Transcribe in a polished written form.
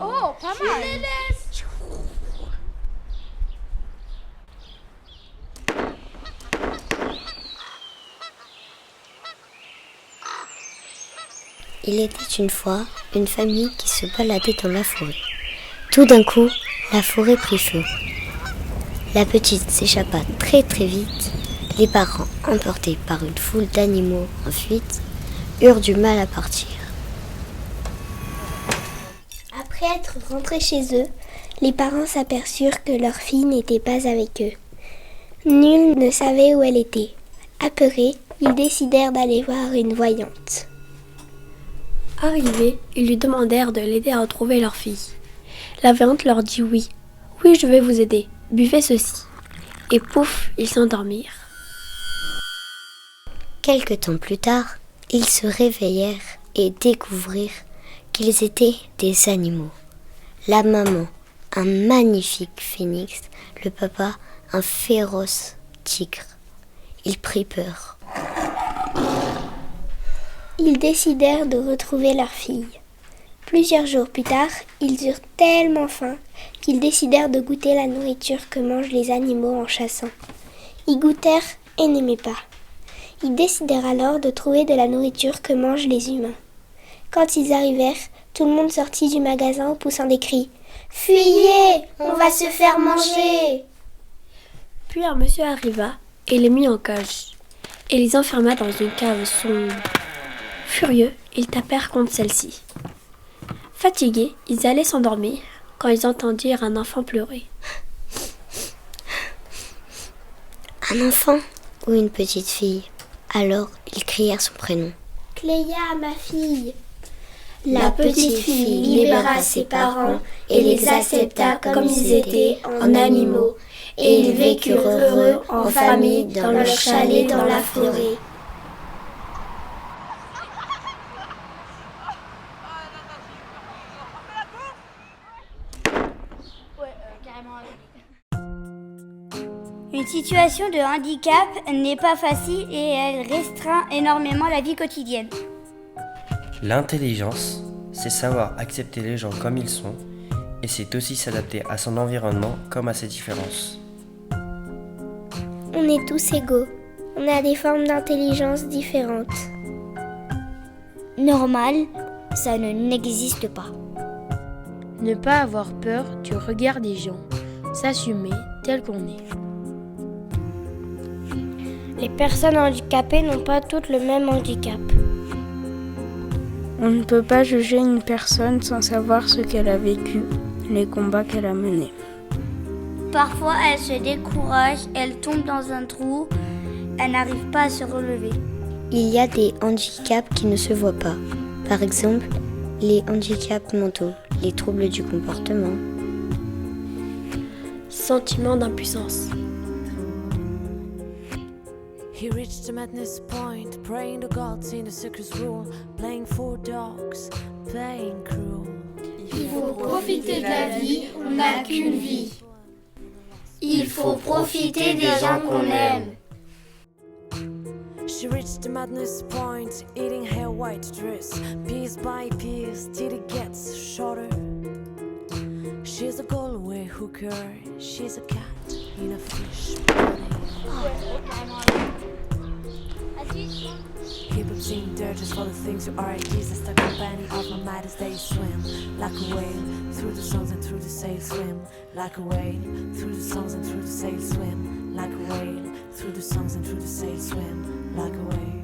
Oh, pas mal. Il était une fois une famille qui se baladait dans la forêt. Tout d'un coup, la forêt prit feu. La petite s'échappa très très vite. Les parents, emportés par une foule d'animaux en fuite, eurent du mal à partir. Après être rentrés chez eux, les parents s'aperçurent que leur fille n'était pas avec eux. Nul ne savait où elle était. Apeurés, ils décidèrent d'aller voir une voyante. Arrivés, ils lui demandèrent de l'aider à retrouver leur fille. La voyante leur dit oui. Oui, je vais vous aider. Buvez ceci. Et pouf, ils s'endormirent. Quelque temps plus tard, ils se réveillèrent et découvrirent qu'ils étaient des animaux. La maman, un magnifique phénix, le papa, un féroce tigre. Ils prirent peur. Ils décidèrent de retrouver leur fille. Plusieurs jours plus tard, ils eurent tellement faim qu'ils décidèrent de goûter la nourriture que mangent les animaux en chassant. Ils goûtèrent et n'aimaient pas. Ils décidèrent alors de trouver de la nourriture que mangent les humains. Quand ils arrivèrent, tout le monde sortit du magasin en poussant des cris. « Fuyez, on va se faire manger !» Puis un monsieur arriva et les mit en cage et les enferma dans une cave sombre. Furieux, ils tapèrent contre celle-ci. Fatigués, ils allaient s'endormir quand ils entendirent un enfant pleurer. Un enfant ou une petite fille? Alors ils crièrent son prénom. « Cléa, ma fille !» La petite fille libéra ses parents et les accepta comme ils étaient en animaux, et ils vécurent heureux en famille dans leur chalet dans la forêt. Une situation de handicap n'est pas facile et elle restreint énormément la vie quotidienne. L'intelligence, c'est savoir accepter les gens comme ils sont et c'est aussi s'adapter à son environnement comme à ses différences. On est tous égaux. On a des formes d'intelligence différentes. Normal, ça n'existe pas. Ne pas avoir peur du regard des gens, s'assumer tel qu'on est. Les personnes handicapées n'ont pas toutes le même handicap. On ne peut pas juger une personne sans savoir ce qu'elle a vécu, les combats qu'elle a menés. Parfois, elle se décourage, elle tombe dans un trou, elle n'arrive pas à se relever. Il y a des handicaps qui ne se voient pas. Par exemple, les handicaps mentaux, les troubles du comportement. Sentiment d'impuissance. He reached the madness point, praying to gods in the circus rule, playing for dogs, playing cruel. Il faut profiter de la vie, on n'a qu'une vie. Il faut profiter des gens qu'on aime. She reached the madness point, eating her white dress, piece by piece, till it gets shorter. She's a Galway hooker, she's a cat in a fish body. Hip-hop's in dirt just for the things you are. He's just a companion of my mind as they swim. Like a whale, through the songs and through the sails swim. Like a whale, through the songs and through the sails swim. Like a whale, through the songs and through the sails swim. Like a whale.